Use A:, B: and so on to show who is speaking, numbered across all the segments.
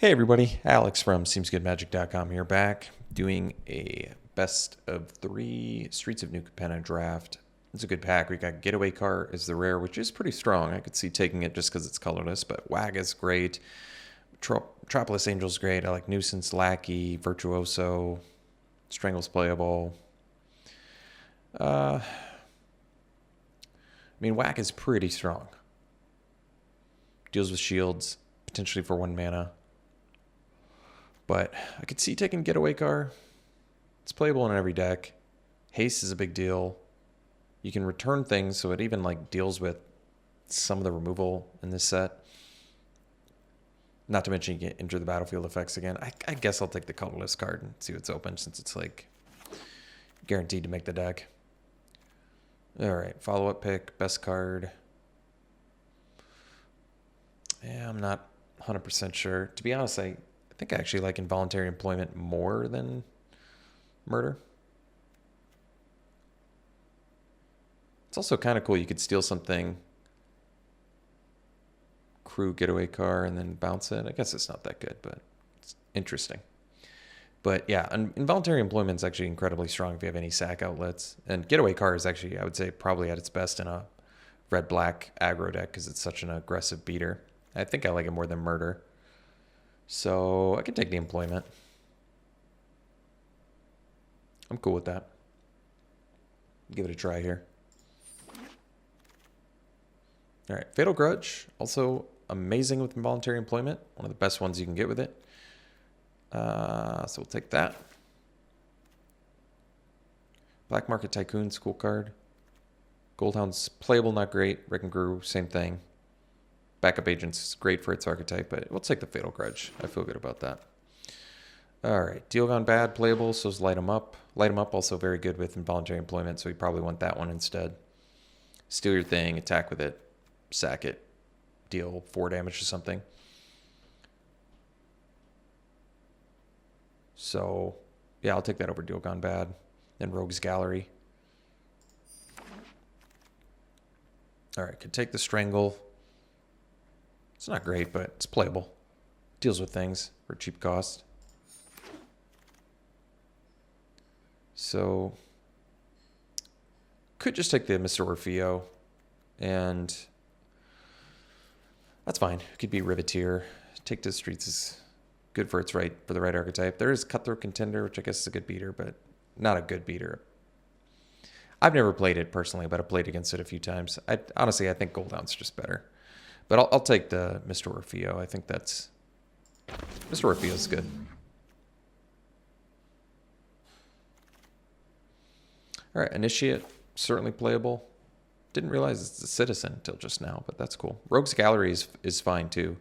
A: Hey everybody, Alex from SeemsGoodMagic.com here, back doing a best of 3 Streets of New Capenna draft. It's a good pack. We got Getaway Car as the rare, which is pretty strong. I could see taking it just because it's colorless, but Wag is great. Metropolis Angel's great. I like Nuisance, Lackey, Virtuoso, Strangle's playable. I mean, Whack is pretty strong. Deals with shields, potentially for 1 mana. But I could see taking Getaway Car. It's playable in every deck. Haste is a big deal. You can return things, so it even like deals with some of the removal in this set. Not to mention you can enter the battlefield effects again. I guess I'll take the colorless card and see what's open, since it's like guaranteed to make the deck. Alright, follow-up pick, best card. Yeah, I'm not 100% sure. To be honest, I think I actually like Involuntary Employment more than Murder. It's also kind of cool. You could steal something, crew Getaway Car, and then bounce it. I guess it's not that good, but it's interesting. But yeah, Involuntary Employment is actually incredibly strong if you have any sack outlets. And Getaway Car is actually, I would say, probably at its best in a red-black aggro deck because it's such an aggressive beater. I think I like it more than Murder. So I can take the Employment. I'm cool with that. Give it a try here. All right, Fatal Grudge, also amazing with Involuntary Employment. One of the best ones you can get with it. So we'll take that. Black Market Tycoon, cool card. Goldhound's playable, not great. Wreck and Grew, same thing. Backup Agent's great for its archetype, but we'll take the Fatal Grudge. I feel good about that. All right, Deal Gone Bad, playable, so Light 'em Up. Light 'em Up also very good with Involuntary Employment, so we probably want that one instead. Steal your thing, attack with it, sack it, deal 4 damage to something. So, yeah, I'll take that over Deal Gone Bad. Then Rogue's Gallery. All right, could take the Strangle. It's not great, but it's playable. Deals with things for cheap cost. So, could just take the Mr. Orfeo, and that's fine. It could be Riveteer. Take to the Streets is good for its right, for the right archetype. There is Cutthroat Contender, which I guess is a good beater, but not a good beater. I've never played it personally, but I've played against it a few times. Honestly, I think Goldhound's just better. But I'll take the Mr. Orfeo. I think that's... Mr. Orfeo's good. All right, Initiate, certainly playable. Didn't realize it's a Citizen until just now, but that's cool. Rogue's Gallery is fine too,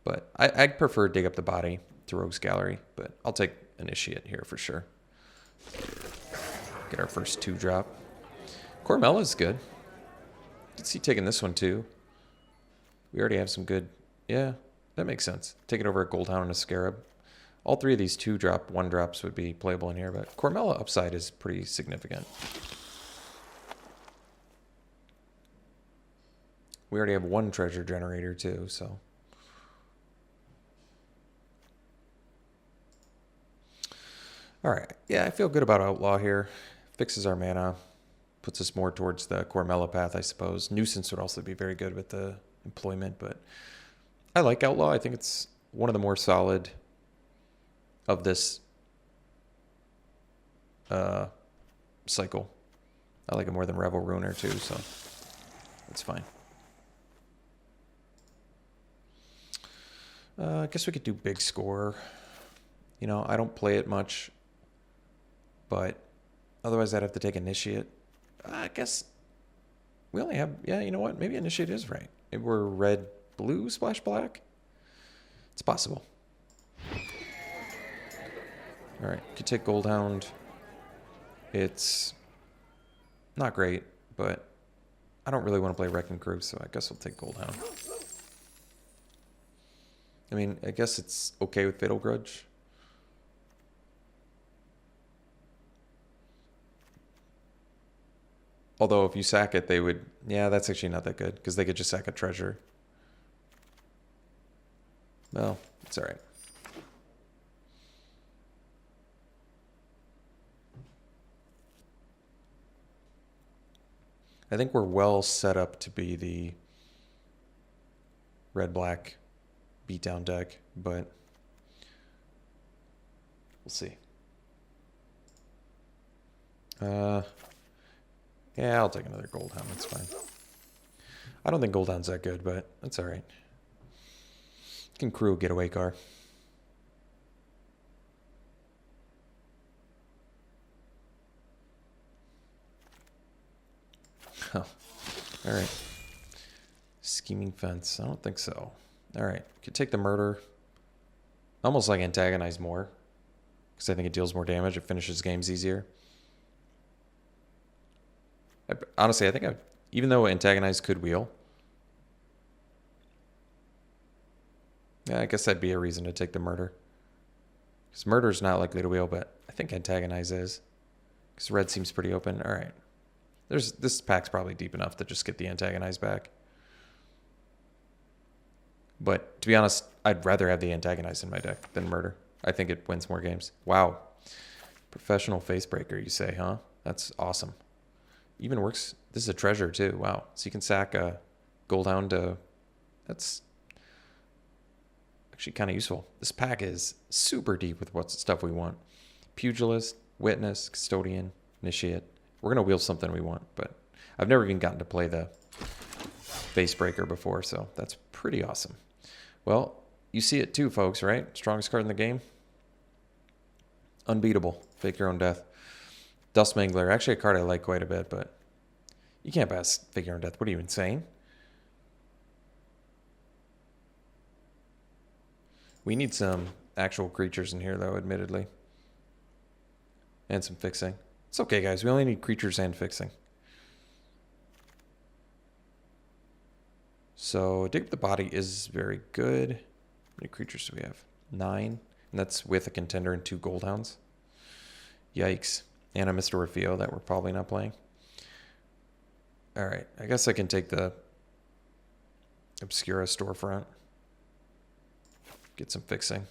A: but I'd prefer Dig Up the Body to Rogue's Gallery, but I'll take Initiate here for sure. Get our first 2-drop. Cormella's good. Could see taking this one too. We already have some good... Yeah, that makes sense. Take it over a Goldhound and a Scarab. All 3 of these 2-drop, 1-drops would be playable in here, but Cormella upside is pretty significant. We already have 1 treasure generator too, so... Alright, yeah, I feel good about Outlaw here. Fixes our mana. Puts us more towards the Cormella path, I suppose. Nuisance would also be very good with the Employment, but I like Outlaw. I think it's one of the more solid of this cycle. I like it more than Revel Ruiner too, so that's fine. I guess we could do Big Score. You know, I don't play it much, but otherwise I'd have to take Initiate. I guess we only have... Yeah, you know what? Maybe Initiate is right. Maybe we're red, blue, splash black. It's possible. All right, could take Goldhound. It's not great, but I don't really want to play Wrecking Crew, so I guess I'll take Goldhound. I mean, I guess it's okay with Fatal Grudge. Although if you sack it, they would... Yeah, that's actually not that good, because they could just sack a treasure. Well, it's all right. I think we're well set up to be the red-black beatdown deck, but we'll see. Yeah, I'll take another Goldhound. That's fine. I don't think Goldhound's that good, but that's all right. Can crew a getaway car. Oh, all right. Scheming Fence. I don't think so. All right. Could take the murder. Almost like antagonize more, because I think it deals more damage. It finishes games easier. Honestly, I think even though antagonize could wheel, yeah, I guess that'd be a reason to take the murder. Because murder's not likely to wheel, but I think antagonize is. Because red seems pretty open. All right. This pack's probably deep enough to just get the antagonize back. But to be honest, I'd rather have the antagonize in my deck than murder. I think it wins more games. Wow. Professional Facebreaker, you say, huh? That's awesome. Even works. This is a treasure too. Wow. So you can sack a Goldhound to... That's actually kind of useful. This pack is super deep with what stuff we want. Pugilist, Witness, Custodian, Initiate. We're going to wheel something we want, but I've never even gotten to play the Facebreaker before, so that's pretty awesome. Well, you see it too, folks, right? Strongest card in the game. Unbeatable. Fake Your Own Death. Dust Mangler. Actually a card I like quite a bit, but you can't pass Fake Your Own Death. What are you, insane? We need some actual creatures in here, though, admittedly. And some fixing. It's okay, guys. We only need creatures and fixing. So, Dig Up the Body is very good. How many creatures do we have? 9. And that's with a contender and 2 Goldhounds. Yikes. And a Mr. Rufio that we're probably not playing. Alright, I guess I can take the Obscura Storefront. Get some fixing.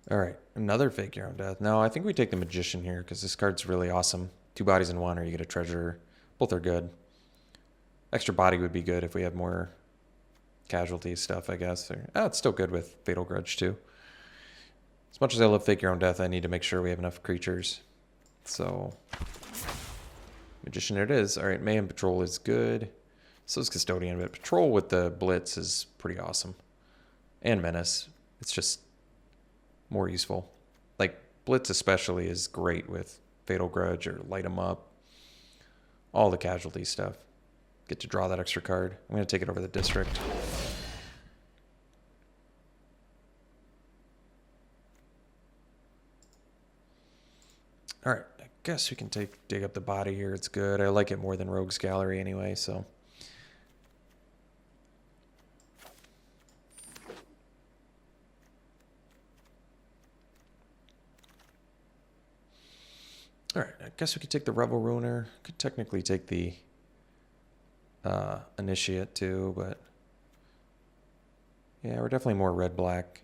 A: All right, another Fake Your Own Death. No, I think we take the Magician here because this card's really awesome. 2 bodies in 1, or you get a treasure. Both are good. Extra body would be good if we have more casualty stuff, I guess. It's still good with Fatal Grudge, too. As much as I love Fake Your Own Death, I need to make sure we have enough creatures. So, Magician it is. All right, Mayhem Patrol is good. So is Custodian, but Patrol with the Blitz is pretty awesome. And Menace. It's just more useful. Like, Blitz especially is great with Fatal Grudge or Light 'em Up. All the casualty stuff. Get to draw that extra card. I'm going to take it over the District. All right, I guess we can Dig Up the Body here. It's good. I like it more than Rogue's Gallery anyway, so... All right, I guess we could take the Revel Ruiner. Could technically take the Initiate too, but yeah, we're definitely more red-black.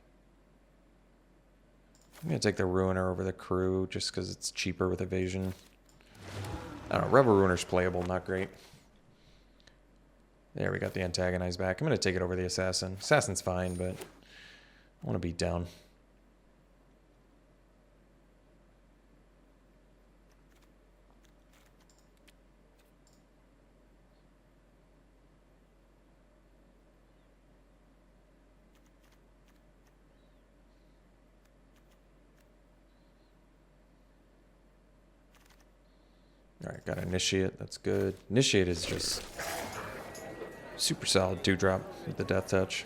A: I'm going to take the Ruiner over the Crew just because it's cheaper with evasion. I don't know, Revel Ruiner's playable, not great. There, we got the Antagonize back. I'm going to take it over the Assassin. Assassin's fine, but I want to beat down. All right, got Initiate. That's good. Initiate is just super solid 2-drop with the Death Touch.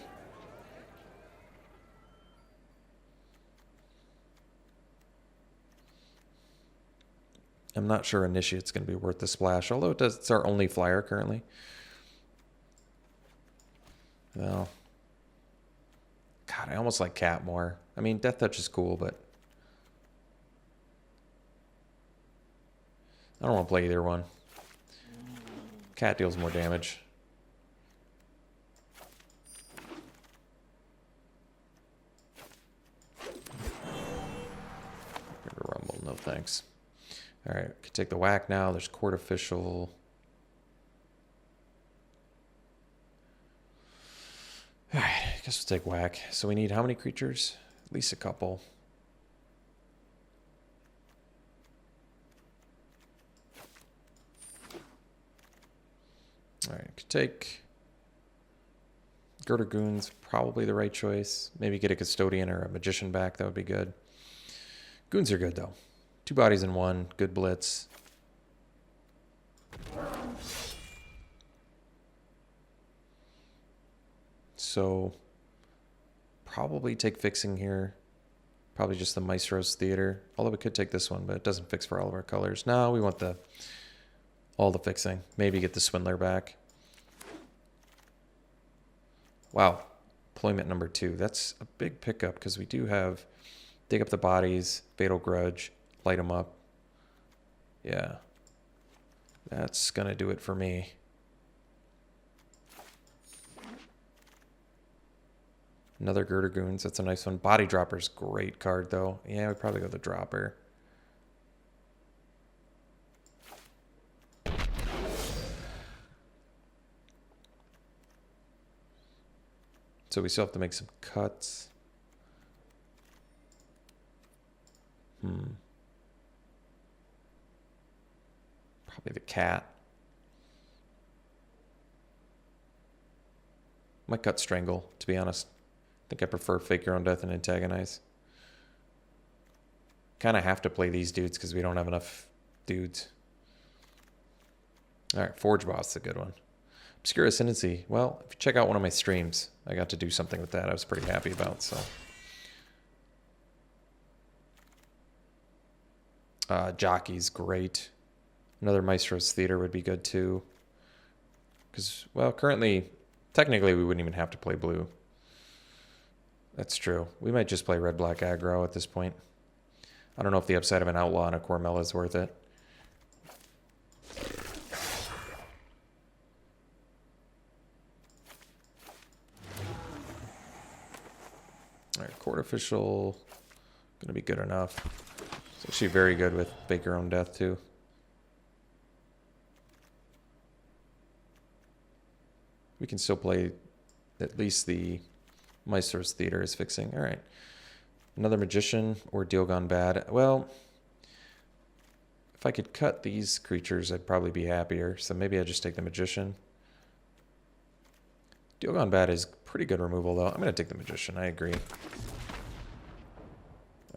A: I'm not sure Initiate's going to be worth the splash, although it's our only flyer currently. Well, God, I almost like Cat more. I mean, Death Touch is cool, but I don't want to play either one. Cat deals more damage. Rumble, no thanks. Alright, could take the whack now. There's Court Official. Alright, I guess we'll take whack. So we need how many creatures? At least a couple. Alright, could take Girder Goons, probably the right choice. Maybe get a Custodian or a Magician back, that would be good. Goons are good though. 2 bodies in 1, good blitz. So, probably take Fixing here. Probably just the Maestro's Theater. Although we could take this one, but it doesn't fix for all of our colors. No, we want all the Fixing. Maybe get the Swindler back. Wow. Deployment number 2. That's a big pickup because we do have Dig Up the Bodies, Fatal Grudge, Light 'em Up. Yeah. That's going to do it for me. Another Girder Goons. That's a nice one. Body Dropper's great card, though. Yeah, we'd probably go the Dropper. So we still have to make some cuts. Probably the Cat. Might cut Strangle, to be honest. I think I prefer Fake Your Own Death and Antagonize. Kind of have to play these dudes because we don't have enough dudes. Alright, Forge Boss is a good one. Obscure Ascendancy. Well, if you check out one of my streams, I got to do something with that I was pretty happy about, so. Jockey's great. Another Maestro's Theater would be good too. Because, well, currently, technically we wouldn't even have to play blue. That's true. We might just play red-black aggro at this point. I don't know if the upside of an Outlaw and a Cormella is worth it. Alright, Court Official. Gonna be good enough. It's actually very good with Fake Your Own Death too. We can still play at least the Maestro's Theater is Fixing. All right. Another Magician or Deal Gone Bad. Well, if I could cut these creatures, I'd probably be happier. So maybe I just take the Magician. Deal Gone Bad is pretty good removal, though. I'm going to take the Magician. I agree.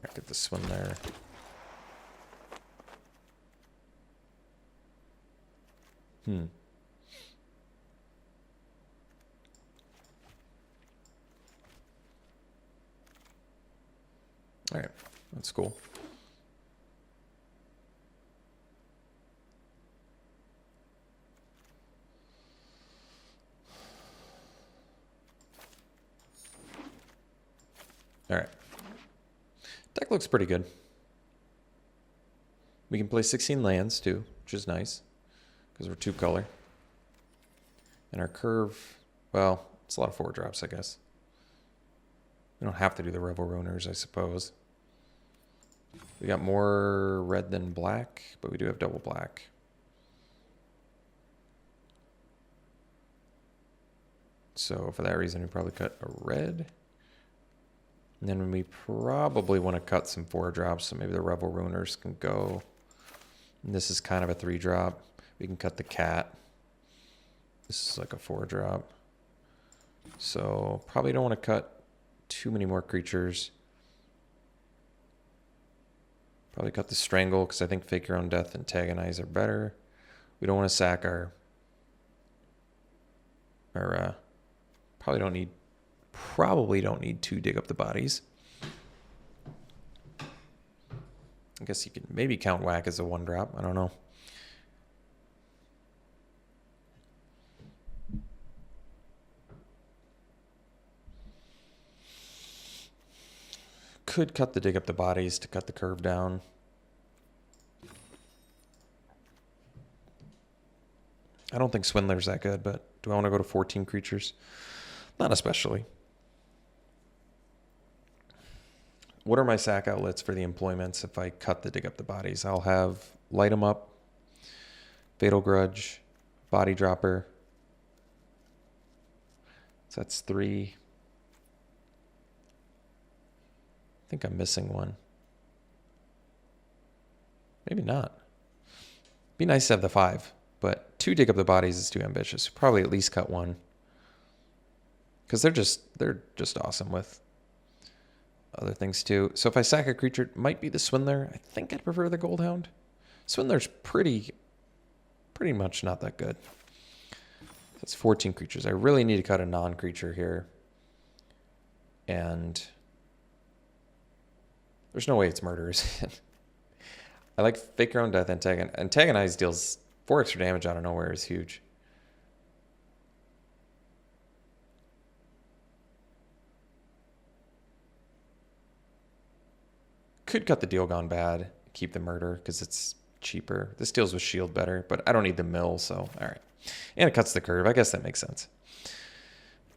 A: I get the Swim there. All right, that's cool. All right. Deck looks pretty good. We can play 16 lands too, which is nice because we're 2 color. And our curve, well, it's a lot of 4 drops, I guess. We don't have to do the Revel Ruiners, I suppose. We got more red than black, but we do have double black. So for that reason, we probably cut a red. And then we probably want to cut some 4 drops, so maybe the Revel Ruiners can go. And this is kind of a 3 drop. We can cut the Cat. This is like a 4 drop. So probably don't want to cut too many more creatures. Probably cut the Strangle because I think Fake Your Own Death and Antagonize are better. We don't want to sack our probably don't need to Dig Up the Bodies. I guess you could maybe count Whack as a 1 drop. I don't know. Could cut the Dig Up the Bodies to cut the curve down. I don't think Swindler's that good, but do I want to go to 14 creatures? Not especially. What are my sack outlets for the employments if I cut the dig up the bodies? I'll have Light 'em Up, Fatal Grudge, Body Dropper. So that's 3. I think I'm missing one. Maybe not. Be nice to have the 5, but 2 dig up the bodies is too ambitious. Probably at least cut 1. Because they're just awesome with other things too. So if I sack a creature, it might be the Swindler. I think I'd prefer the Goldhound. Swindler's pretty much not that good. That's 14 creatures. I really need to cut a non-creature here. And there's no way it's murder, is it? I like Fake Your Own Death. Antagonize deals 4 extra damage out of nowhere is huge. Could cut the Deal Gone Bad, keep the murder because it's cheaper. This deals with shield better, but I don't need the mill, so all right. And it cuts the curve. I guess that makes sense.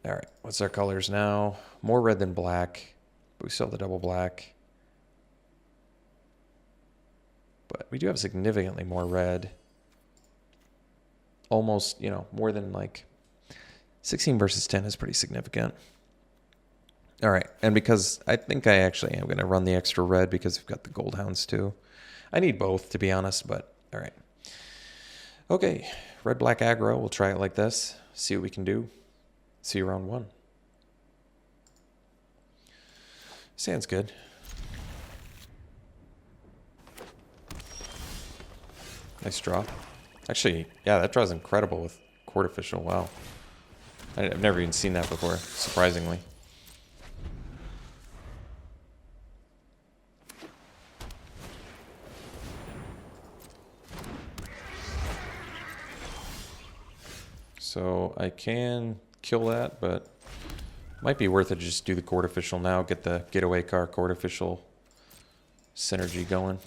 A: All right, what's our colors now? More red than black, but we still have the double black. But we do have significantly more red. Almost, more than like 16 versus 10 is pretty significant. All right, and because I think I actually am going to run the extra red because we've got the Goldhounds too. I need both, to be honest, but all right. Okay, red-black aggro. We'll try it like this. See what we can do. See you round 1. Sounds good. Nice draw. Actually, yeah, that draw's incredible with Court Official. Wow. I've never even seen that before, surprisingly. So I can kill that, but might be worth it to just do the Court Official now, get the Getaway Car Court Official synergy going.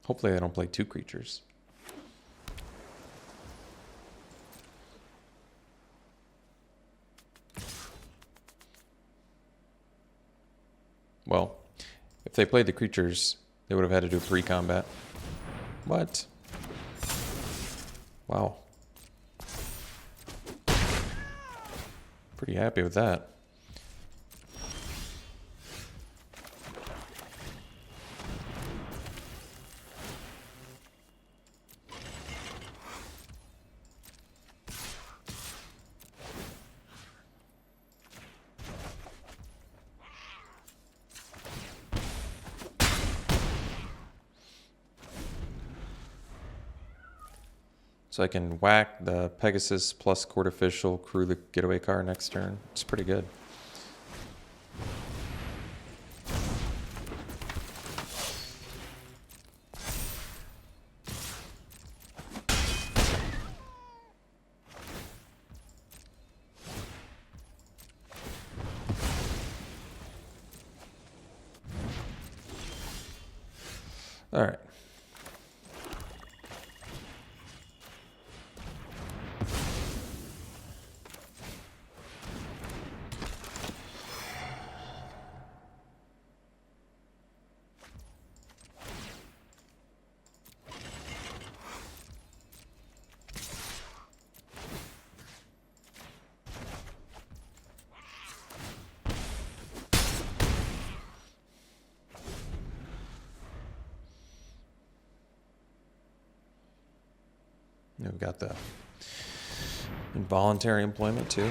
A: Hopefully they don't play 2 creatures. Well, if they played the creatures, they would have had to do pre-combat. What? Wow. Pretty happy with that. So I can whack the Pegasus plus Court Official, crew the Getaway Car next turn. It's pretty good. All right. We've got the involuntary employment too.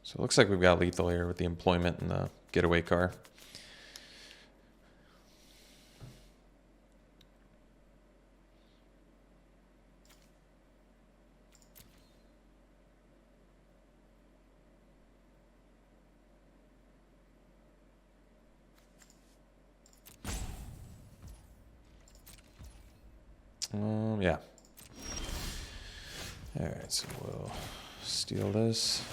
A: So it looks like we've got lethal here with the employment and the Getaway Car. Yeah. Alright, so we'll steal this.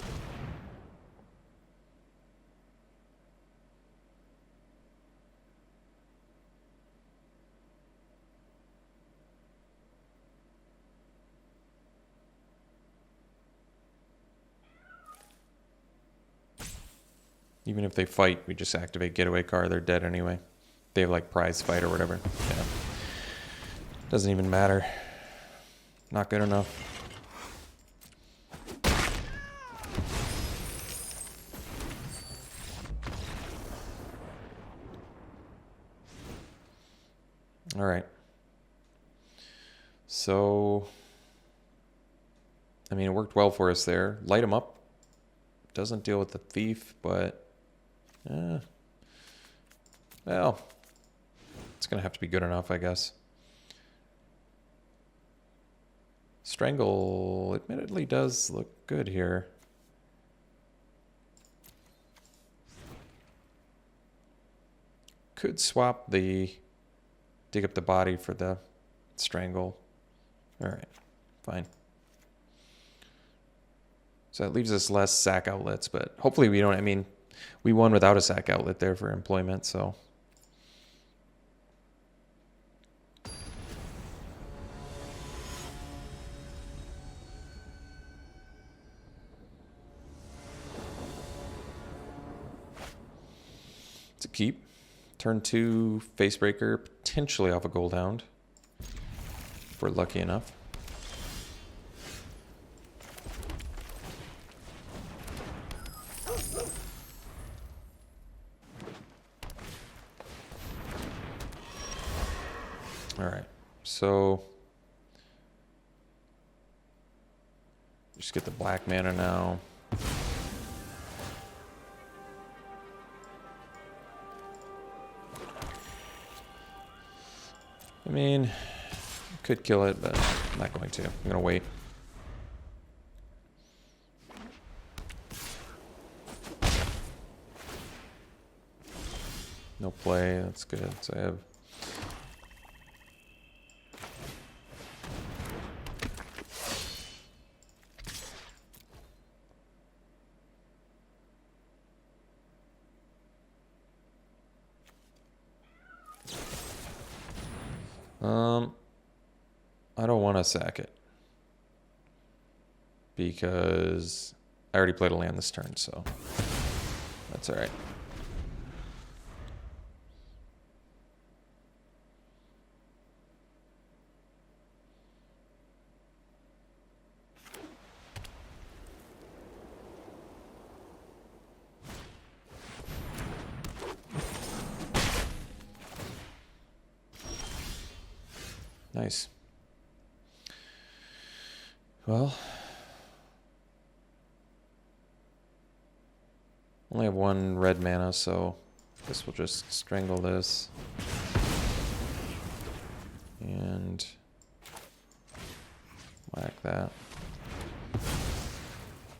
A: Even if they fight, we just activate getaway car. They're dead anyway. They have like prize fight or whatever. Yeah. Doesn't even matter. Not good enough. All right. So, I mean, it worked well for us there. Light them up. Doesn't deal with the thief, but well, it's going to have to be good enough, I guess. Strangle admittedly does look good here. Could swap the dig up the body for the strangle. All right, fine. So that leaves us less sack outlets, but hopefully we don't, I mean, we won without a sack outlet there for employment, so. It's a keep. Turn 2, Facebreaker, potentially off a Gold Hound, if we're lucky enough. All right, so just get the black mana now. I mean, could kill it, but I'm not going to. I'm going to wait. No play, that's good. So I have I don't want to sack it because I already played a land this turn, so that's all right. Nice. Well, only have one red mana, so I guess we'll just strangle this. And whack that.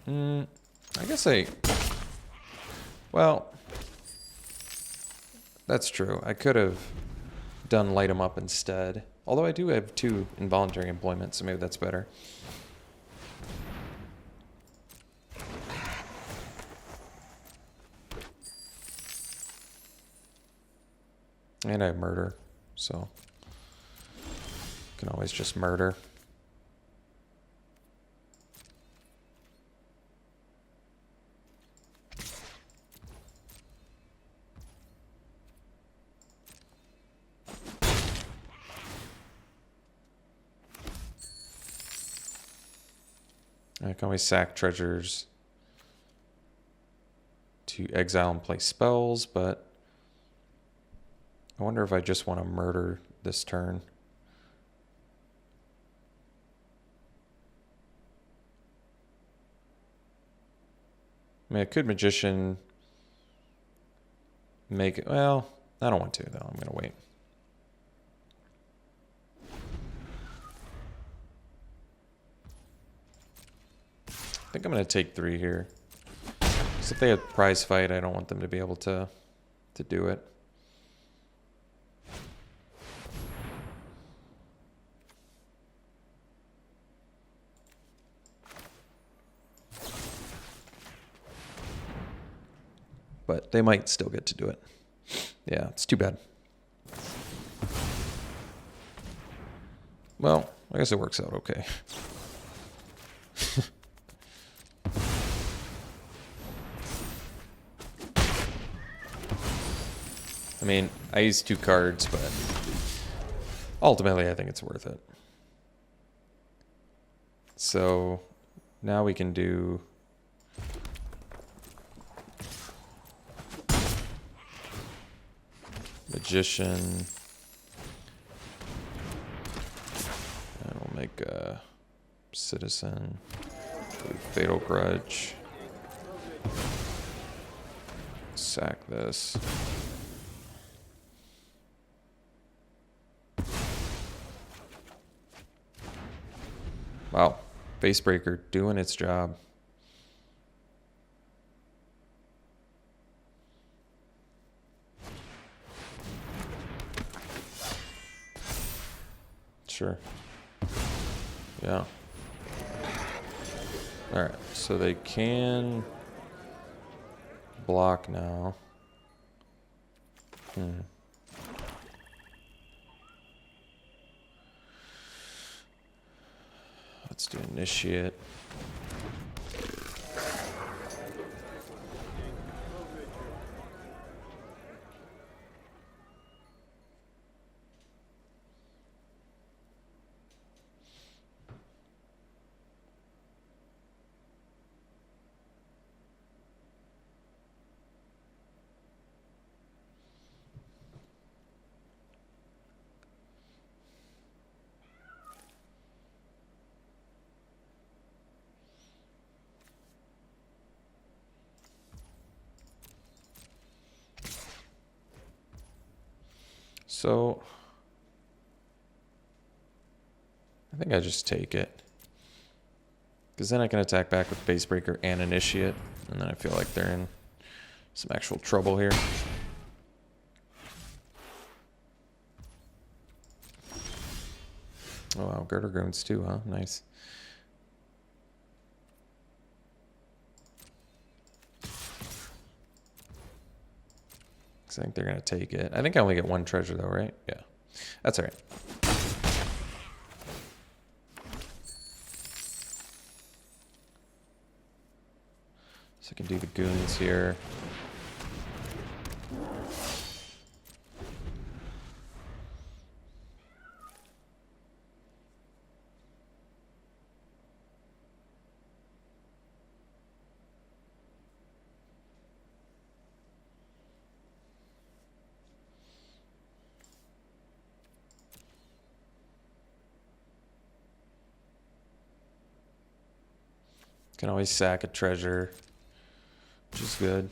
A: I guess well, that's true. I could have done light 'em up instead. Although I do have 2 involuntary employment, so maybe that's better. And I have murder, so can always just murder. I can always sack treasures to exile and play spells, but I wonder if I just want to murder this turn. I mean, I could Magician make it. Well, I don't want to, though. I'm going to wait. I think I'm going to take 3 here. Because if they have prize fight, I don't want them to be able to do it. but they might still get to do it. Yeah, it's too bad. Well, I guess it works out okay. I mean, I used 2 cards, but ultimately I think it's worth it. So now we can do Magician. And we'll make a Citizen. Do Fatal Grudge. Sack this. Wow. Facebreaker doing its job. Sure. Yeah. Alright, so they can block now. Let's do Initiate. So I think I just take it. Because then I can attack back with Facebreaker and Initiate. And then I feel like they're in some actual trouble here. Oh wow, Girder Goons too, huh? Nice. I think they're going to take it. I think I only get 1 treasure though, right? Yeah. That's all right. So I can do the goons here. Can always sack a treasure, which is good.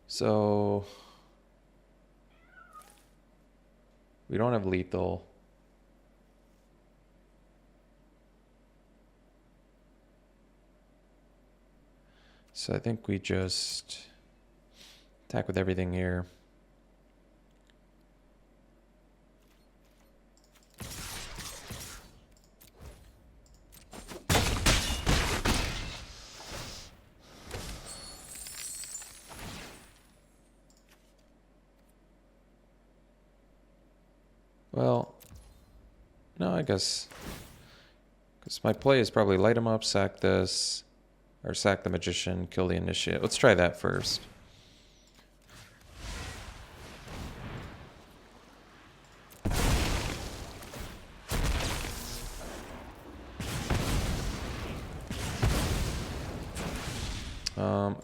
A: So we don't have lethal. So I think we just attack with everything here. Well, no, I guess because my play is probably light him up, sack this, or sack the Magician, kill the Initiate. Let's try that first.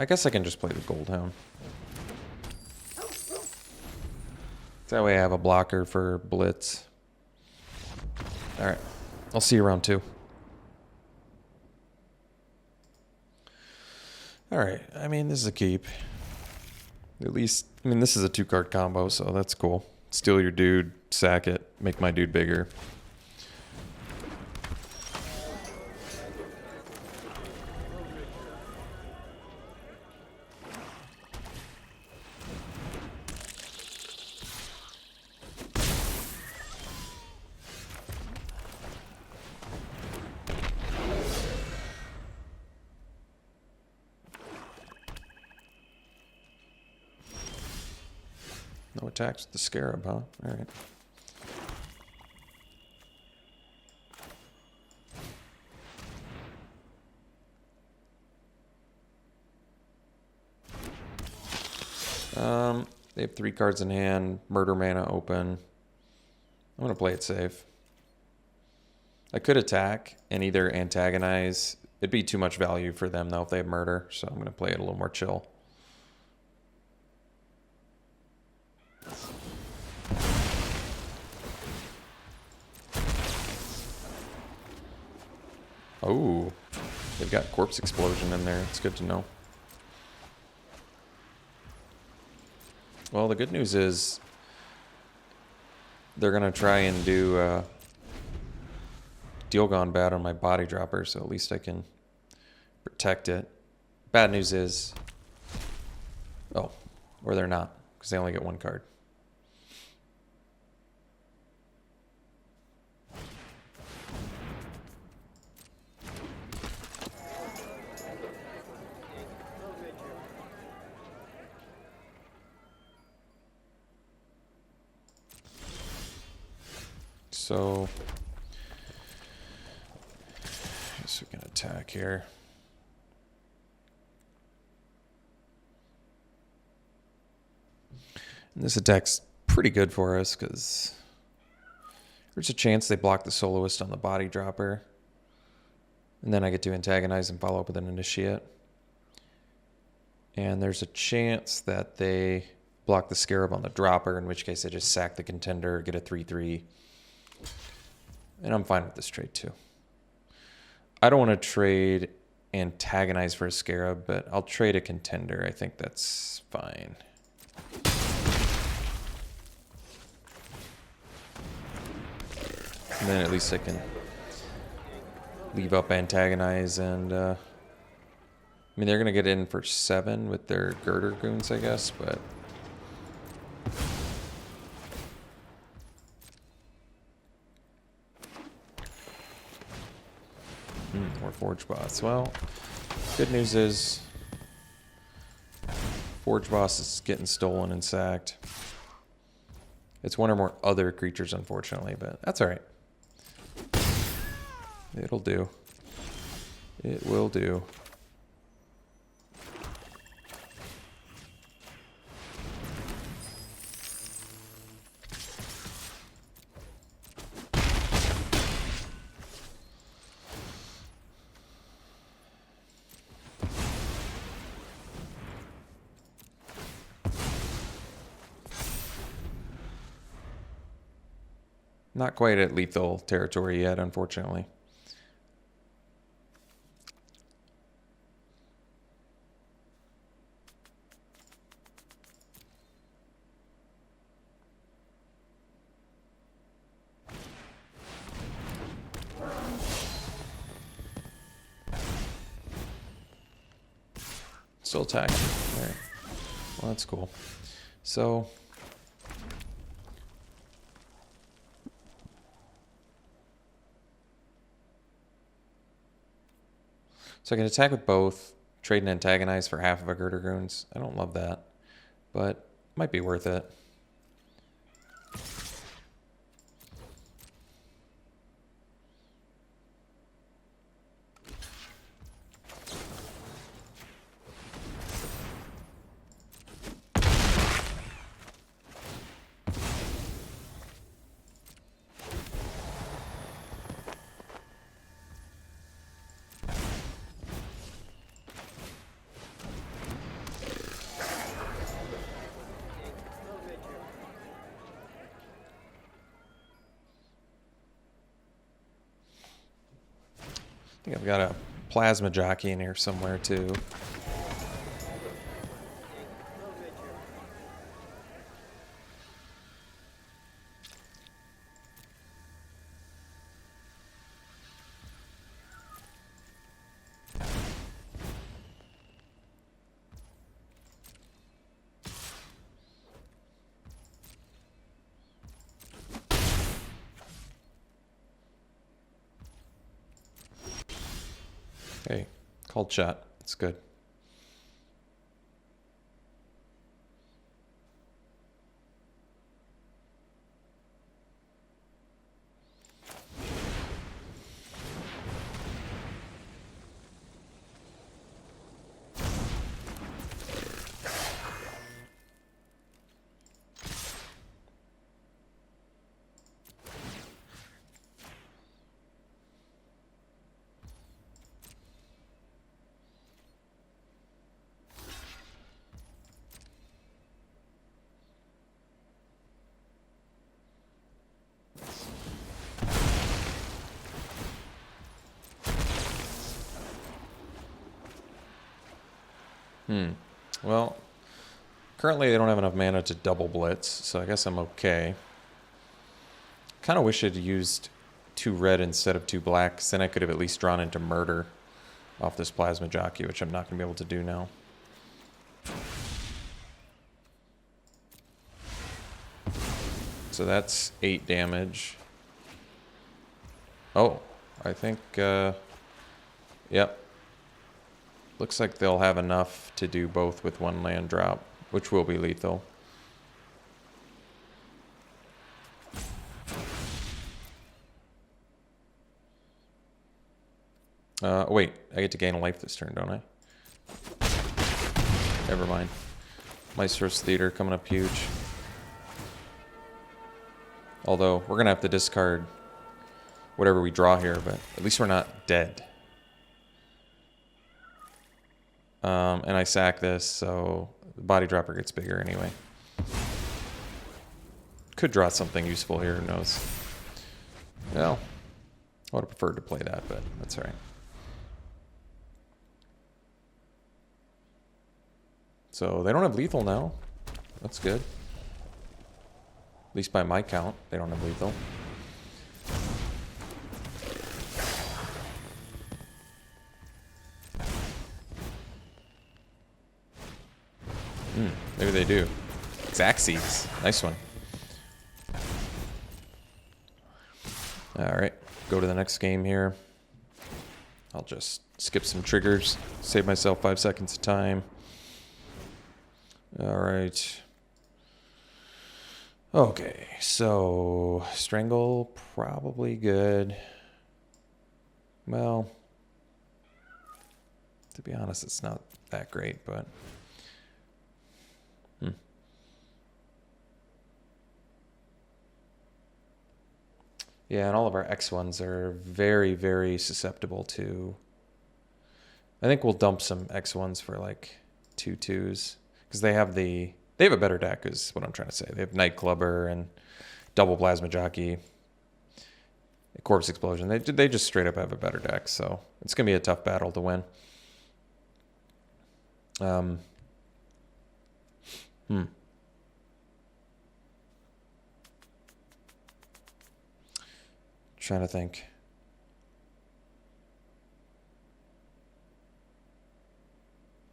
A: I guess I can just play the Goldhound. That way I have a blocker for Blitz. Alright. I'll see you round 2. All right. I mean, this is a keep. At least, I mean, this is a 2-card combo, so that's cool. Steal your dude, sack it, make my dude bigger. No attacks with the Scarab, huh? All right. They have 3 cards in hand, murder mana open. I'm going to play it safe. I could attack and either antagonize. It'd be too much value for them, though, if they have murder, so I'm going to play it a little more chill. Oh, they've got Corpse Explosion in there. It's good to know. Well, the good news is they're going to try and do Deal Gone Bad on my body dropper, so at least I can protect it. Bad news is... Oh, or they're not, because they only get 1 card. So, I guess we can attack here. And this attack's pretty good for us because there's a chance they block the Soloist on the body dropper. And then I get to antagonize and follow up with an Initiate. And there's a chance that they block the Scarab on the dropper, in which case I just sack the Contender, get a 3/3. And I'm fine with this trade too. I don't want to trade Antagonize for a Scarab, but I'll trade a Contender. I think that's fine. And then at least I can leave up Antagonize and... I mean, they're going to get in for 7 with their Girder Goons, I guess, but... Or Forge Boss. Well, good news is Forge Boss is getting stolen and sacked. It's 1 or more other creatures, unfortunately, but that's alright. It'll do. It will do. Not quite at lethal territory yet, unfortunately. Still attacking. All right. Well, that's cool. So... So I can attack with both, trade and antagonize for half of a Girder Goons. I don't love that, but might be worth it. I think I've got a Plasma Jockey in here somewhere too. Hey, called shot. It's good. Well, currently they don't have enough mana to double blitz, so I guess I'm okay. Kind of wish I'd used 2 red instead of 2 black, 'cause then I could have at least drawn into murder off this plasma jockey, which I'm not going to be able to do now. So that's 8 damage. Oh, I think, yep. Looks like they'll have enough to do both with 1 land drop, which will be lethal. Wait, I get to gain a life this turn, don't I? Never mind. Maestro's Theater coming up huge. Although, we're going to have to discard whatever we draw here, but at least we're not dead. And I sack this, so the body dropper gets bigger anyway. Could draw something useful here, who knows. Well, I would have preferred to play that, but that's alright. So they don't have lethal now. That's good. At least by my count, they don't have lethal. Maybe they do. Xaxes. Nice one. Alright, go to the next game here. I'll just skip some triggers, save myself 5 seconds of time. Alright. Okay, so Strangle, probably good. Well, to be honest, it's not that great, but... Yeah, and all of our X1s are very, very susceptible to... I think we'll dump some X1s for like 2/2s. Because they have the... They have a better deck is what I'm trying to say. They have Nightclubber and Double Plasma Jockey. Corpse Explosion. They just straight up have a better deck, so it's going to be a tough battle to win. Trying to think.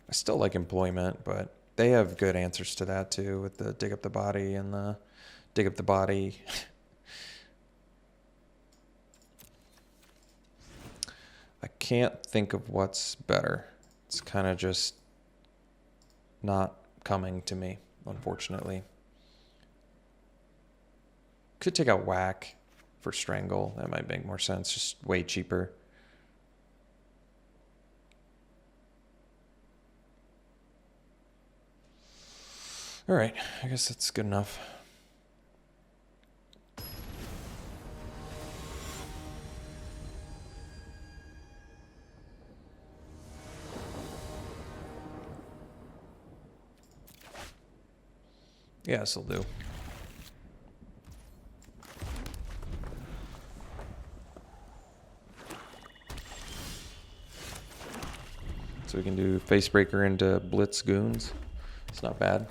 A: I still like Employment, but they have good answers to that too, with the Dig Up the Body and the Dig Up the Body. I can't think of what's better. It's kind of just not coming to me, unfortunately. Could take out Whack for Strangle. That might make more sense. Just way cheaper. All right, I guess that's good enough. Yeah, this'll do. So we can do Facebreaker into Blitz Goons. It's not bad.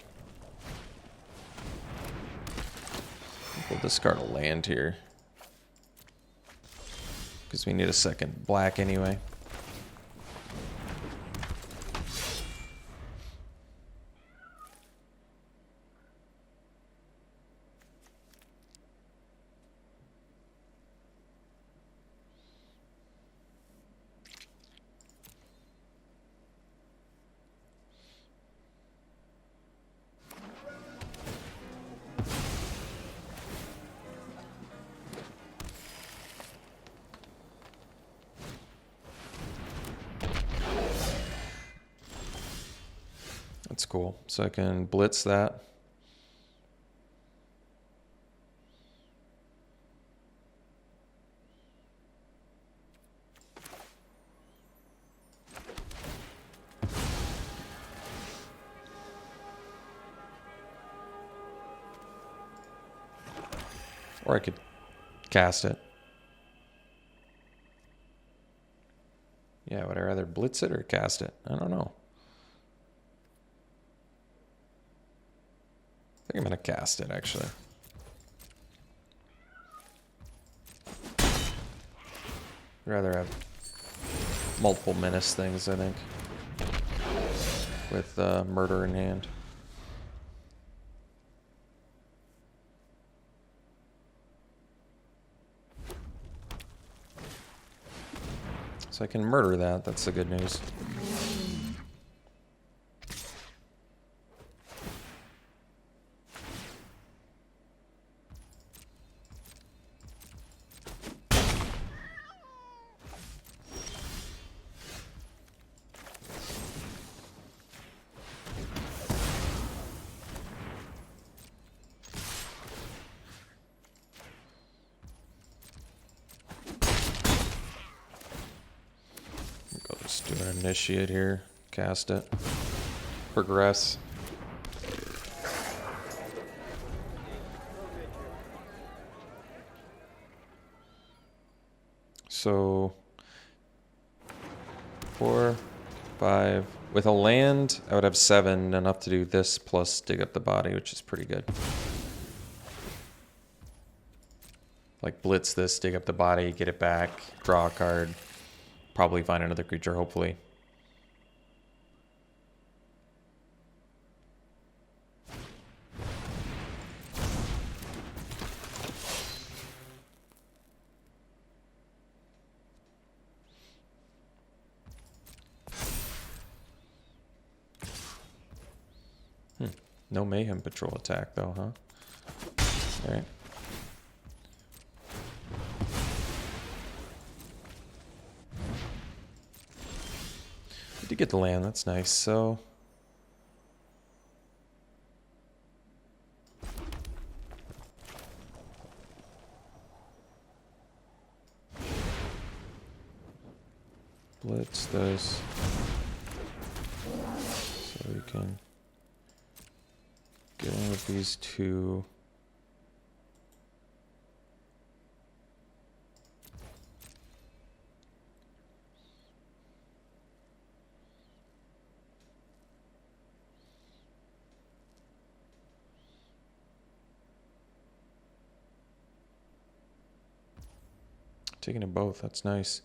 A: We'll discard a land here, because we need a second black anyway. That's cool. So I can blitz that. Or I could cast it. Yeah, would I rather blitz it or cast it? I don't know. I think I'm going to cast it, actually. I'd rather have multiple menace things, I think, with murder in hand. So I can murder that. That's the good news. I'll just do an initiate here. Cast it. Progress. So 4, 5. With a land, I would have 7, enough to do this plus dig up the body, which is pretty good. Like blitz this, dig up the body, get it back, draw a card, probably find another creature, hopefully. No Mayhem Patrol attack, though, huh? Alright. We did get the land, that's nice, so... Blitz this. So we can... get in with these two. Taking it both, that's nice.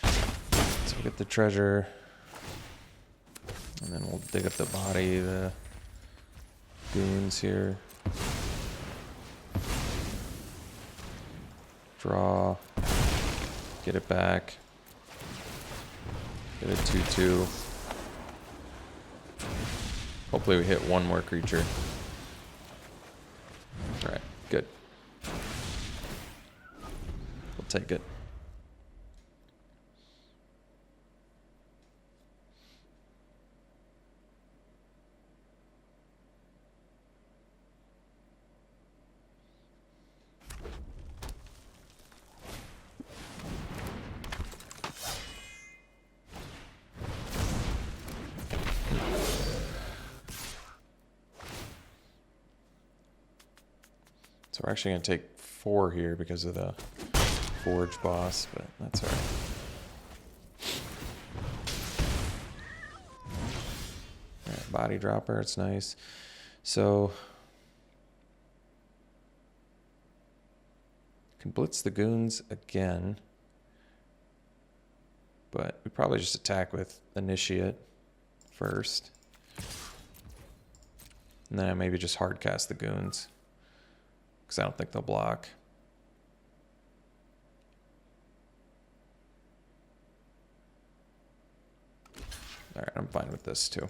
A: So we get the treasure. And then we'll dig up the body, the goons here. Draw. Get it back. Get a 2/2. Hopefully we hit one more creature. Alright, good. We'll take it. So we're actually going to take 4 here because of the Forge boss, but that's alright. Alright, body dropper, it's nice. So, can blitz the goons again, but we probably just attack with initiate first. And then I maybe just hard cast the goons, because I don't think they'll block. Alright, I'm fine with this too.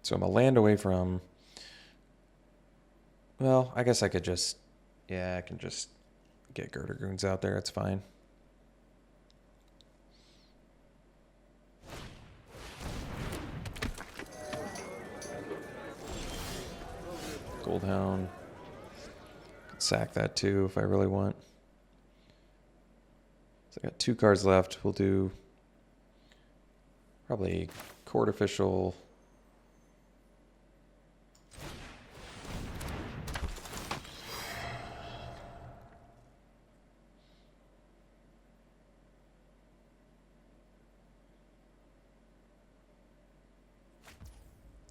A: So I'm a land away from... Well, I guess I could just... Yeah, I can just get Girder Goons out there. It's fine. Goldhound. Could sack that too if I really want. So I got 2 cards left. We'll do probably Court Official.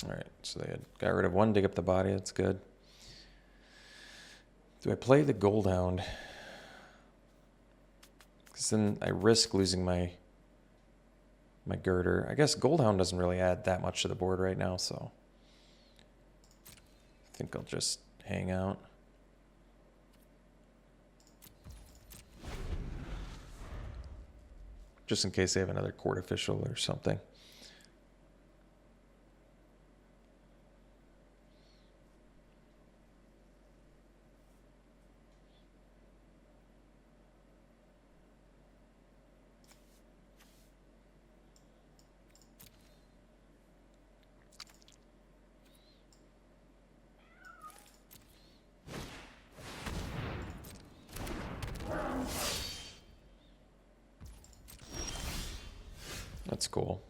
A: All right, so they had got rid of 1, dig up the body. That's good. Do I play the Goldhound? Because then I risk losing my Girder. I guess Goldhound doesn't really add that much to the board right now, so I think I'll just hang out. Just in case they have another Court Official or something. That's cool.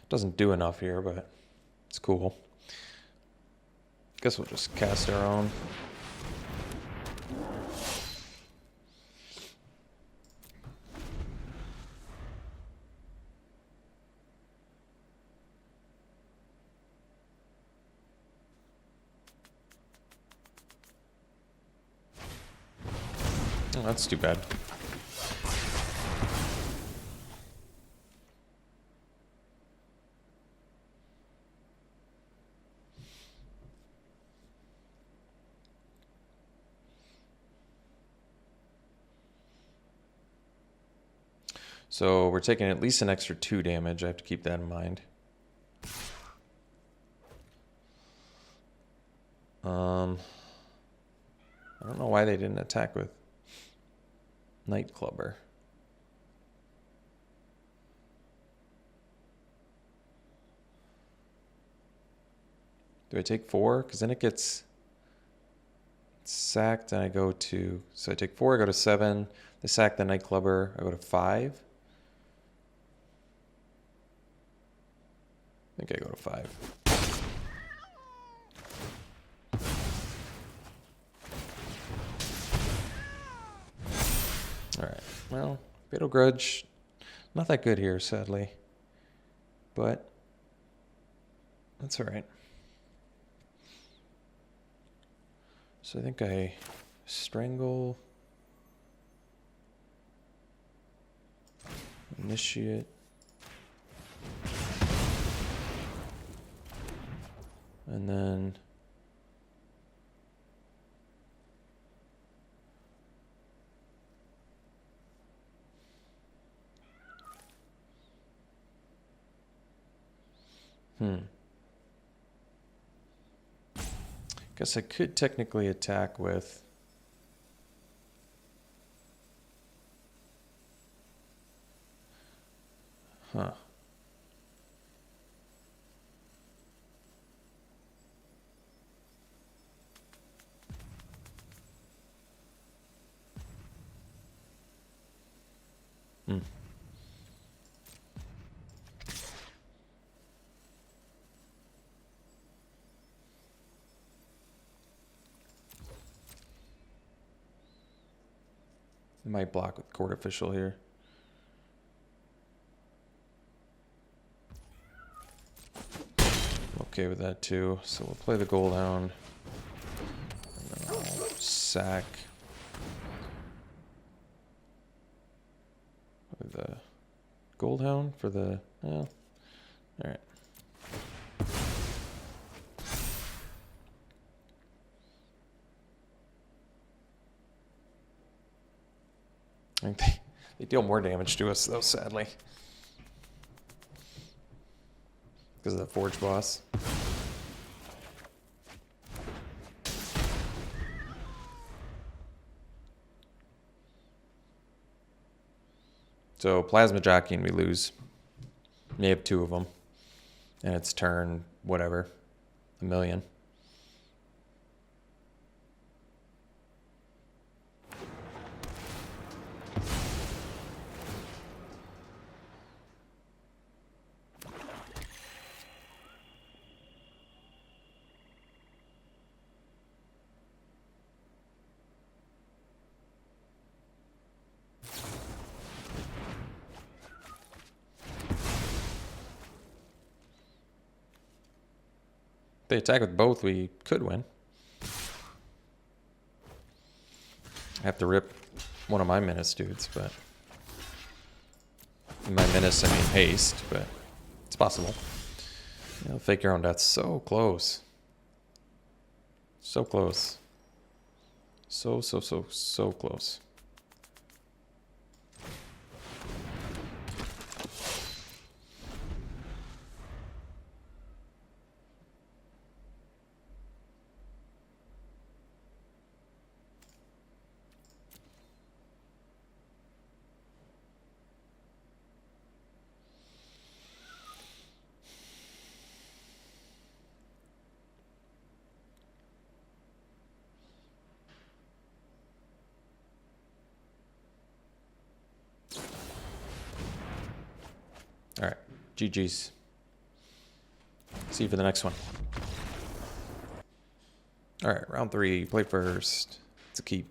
A: Doesn't do enough here, but it's cool. Guess we'll just cast our own. Oh, that's too bad. So we're taking at least an extra 2 damage. I have to keep that in mind. I don't know why they didn't attack with Nightclubber. Do I take 4? Because then it gets sacked and I go to... So I take 4, I go to 7. They sack the Nightclubber, I go to 5. I think I go to 5. Alright, well, Fatal Grudge, not that good here, sadly. But, that's alright. So I think I Strangle, Initiate, and then guess I could technically attack with might block with Court Official here. I'm okay with that too. So we'll play the Goldhound. And then I'll sack with the Goldhound for the... Well, alright. I think they deal more damage to us, though, sadly. Because of the Forge Boss. So plasma jockeying, we lose. May have 2 of them. And it's turn, whatever, 1,000,000. If they attack with both, we could win. I have to rip one of my menace dudes, but... My menace, I mean haste, but it's possible. You know, fake your own death. So close. So close. So close. All right, GG's. See you for the next one. All right, round 3, play first. It's a keep.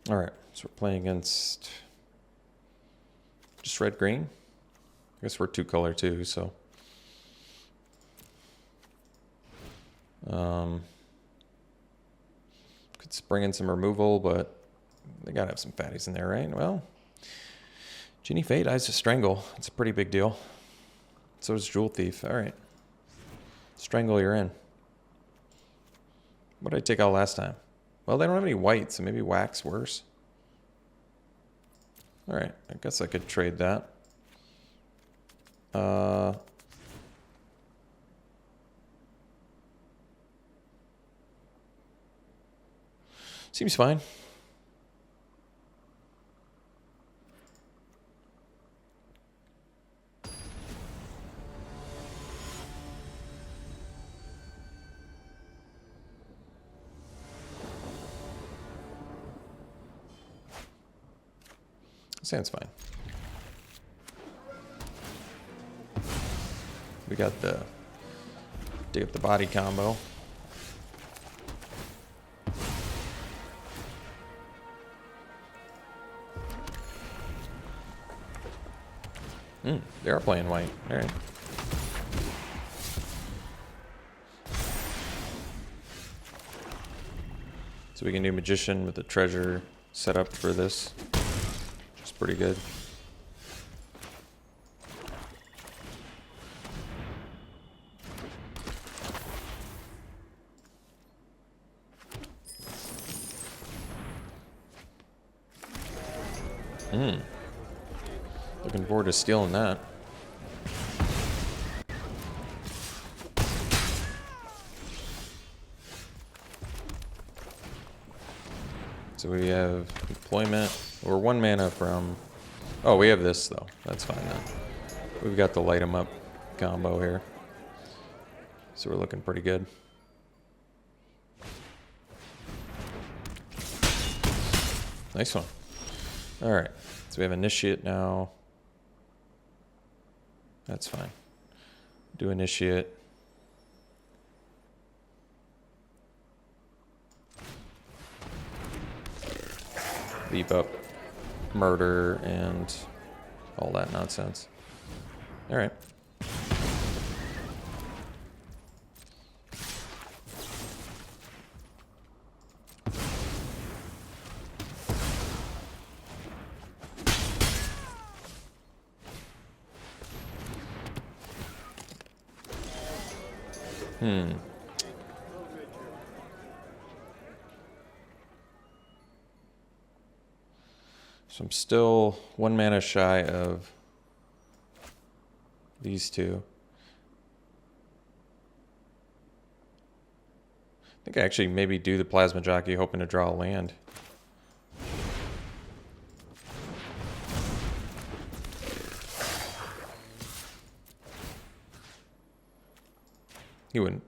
A: All right, so we're playing against just red-green. I guess we're 2-color too, so. Could bring in some removal, but they gotta have some fatties in there, right? Well, Genie Fate, Eyes to Strangle. It's a pretty big deal. So is Jewel Thief. All right. Strangle, you're in. What did I take out last time? Well, they don't have any white, so maybe Wax worse. All right, I guess I could trade that. Seems fine. Sounds fine. We got the dig up the body combo. They are playing white. All right. So we can do Magician with the treasure set up for this. Which is pretty good. Looking forward to stealing that. So we have deployment. We're 1 mana from... Oh, we have this, though. That's fine, then. We've got the light 'em up combo here. So we're looking pretty good. Nice one. All right. So we have Initiate now. That's fine. Do Initiate. Beep up Murder and all that nonsense. All right. So I'm still 1 mana shy of these two. I think I actually maybe do the Plasma Jockey hoping to draw a land. He wouldn't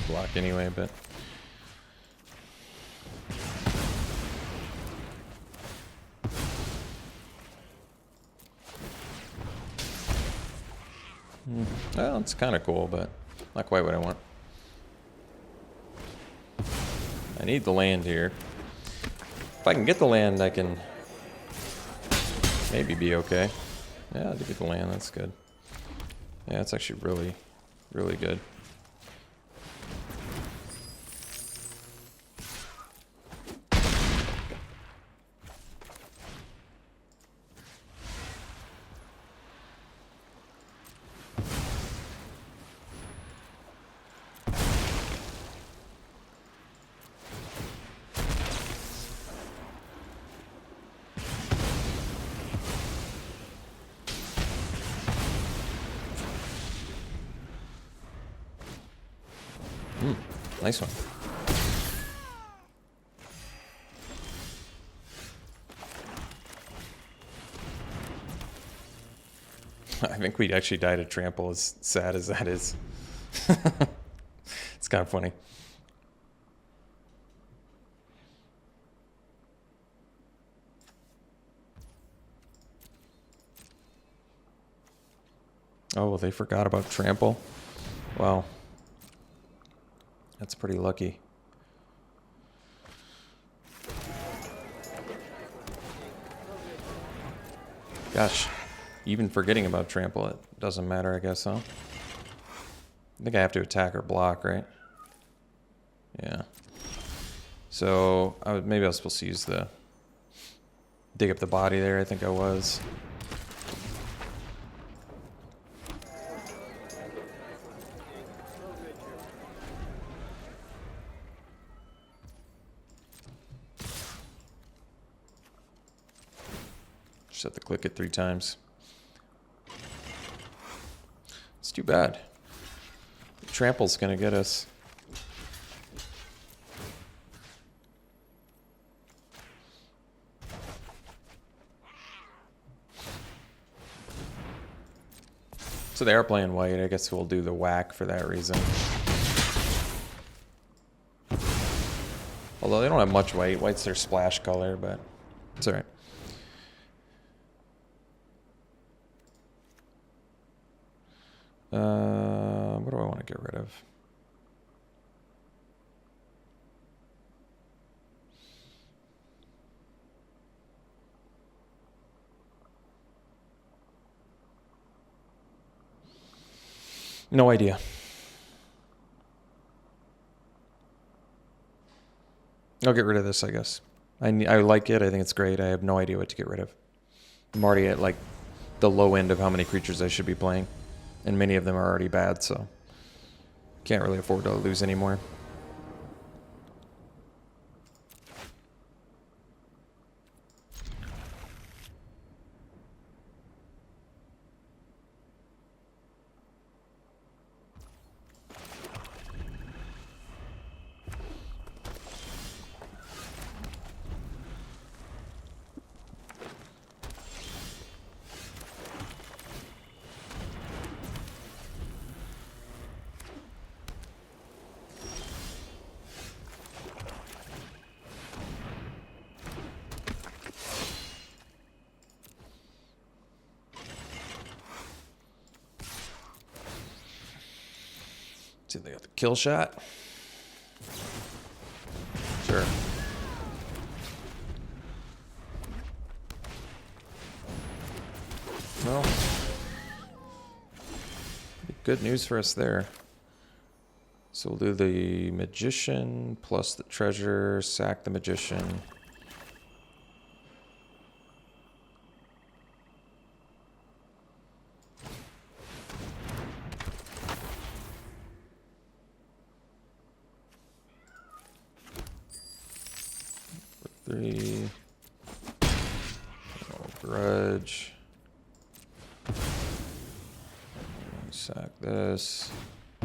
A: block anyway, but... Well, it's kind of cool, but not quite what I want. I need the land here. If I can get the land, I can maybe be okay. Yeah, I did get the land. That's good. Yeah, it's actually really, really good. Nice one. I think we actually died at trample, as sad as that is. It's kind of funny. Oh, they forgot about trample? Wow. That's pretty lucky. Gosh, even forgetting about trample, it doesn't matter, I guess, huh? I think I have to attack or block, right? Yeah. So, maybe I was supposed to use the... dig up the body there, I think I was. Just have to click it 3 times. It's too bad. Trample's gonna get us. So they are playing white. I guess we'll do the whack for that reason. Although they don't have much white. White's their splash color, but it's alright. What do I want to get rid of? No idea. I'll get rid of this, I guess. I like it. I think it's great. I have no idea what to get rid of. I'm already at like the low end of how many creatures I should be playing. And many of them are already bad, so can't really afford to lose anymore. See, they got the kill shot. Sure. Well, good news for us there. So we'll do the magician plus the treasure, sack the magician. Three. Oh, grudge. Sack this.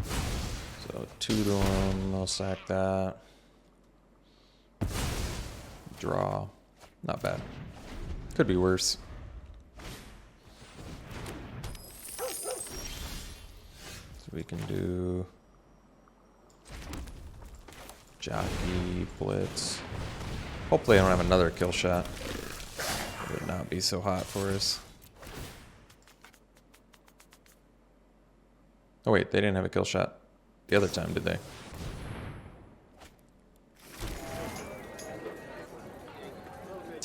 A: So 2 to them. I'll sack that. Draw. Not bad. Could be worse. So we can do jockey, blitz. Hopefully I don't have another kill shot. It would not be so hot for us. Oh wait, they didn't have a kill shot the other time, did they?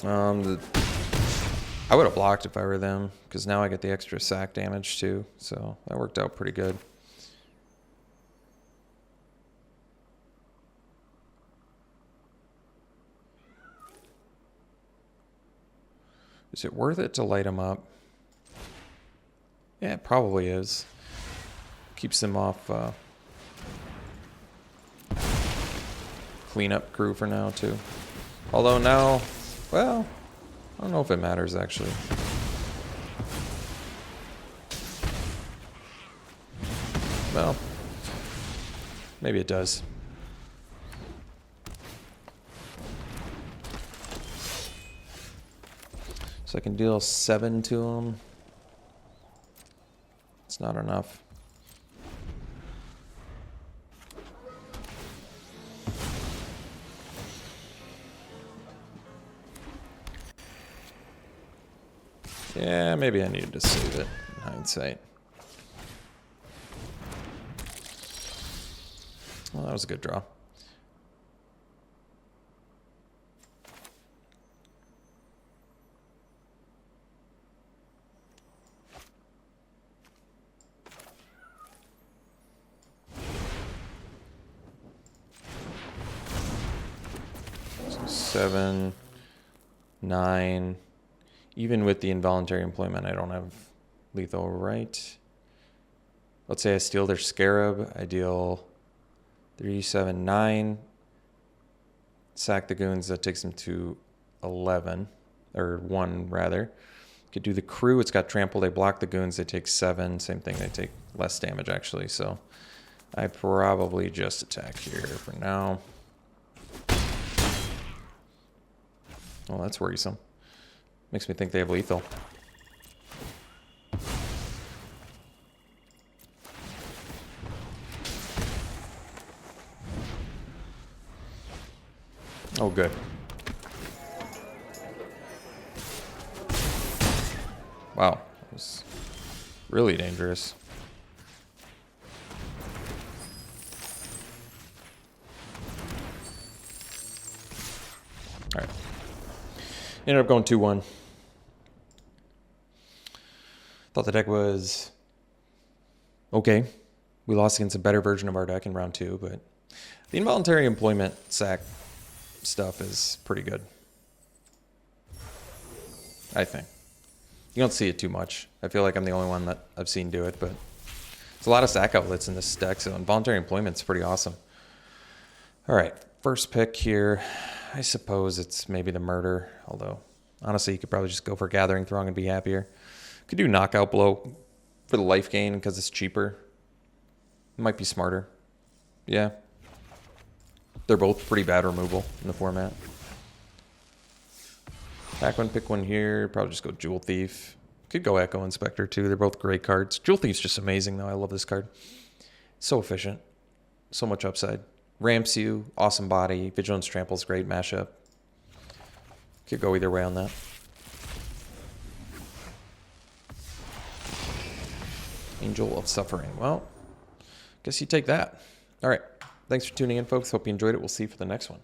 A: I would have blocked if I were them, because now I get the extra sack damage too, so that worked out pretty good. Is it worth it to light them up? Yeah, it probably is. Keeps them off cleanup crew for now too. Although now, well, I don't know if it matters actually. Well, maybe it does. So I can deal 7 to him. It's not enough. Yeah, maybe I needed to save it in hindsight. Well, that was a good draw. 7, 9. Even with the involuntary employment, I don't have lethal, right? Let's say I steal their Scarab. I deal 3, 7, 9. Sack the goons. That takes them to 11. Or 1, rather. Could do the crew. It's got trample. They block the goons. They take 7. Same thing. They take less damage, actually. So I probably just attack here for now. Well, that's worrisome. Makes me think they have lethal. Oh, good. Wow, that was really dangerous. All right. Ended up going 2-1. Thought the deck was okay. We lost against a better version of our deck in round 2, but the involuntary employment sack stuff is pretty good, I think. You don't see it too much. I feel like I'm the only one that I've seen do it, but there's a lot of sack outlets in this deck, so involuntary employment's pretty awesome. All right, first pick here. I suppose it's maybe the murder, although honestly you could probably just go for Gathering Throng and be happier. Could do Knockout Blow for the life gain because it's cheaper. It might be smarter. Yeah. They're both pretty bad removal in the format. Back one, pick one here. Probably just go Jewel Thief. Could go Echo Inspector too. They're both great cards. Jewel Thief's just amazing though. I love this card. So efficient. So much upside. Ramps you. Awesome body. Vigilance Trample's great mashup. Could go either way on that. Angel of Suffering. Well, guess you take that. All right. Thanks for tuning in, folks. Hope you enjoyed it. We'll see you for the next one.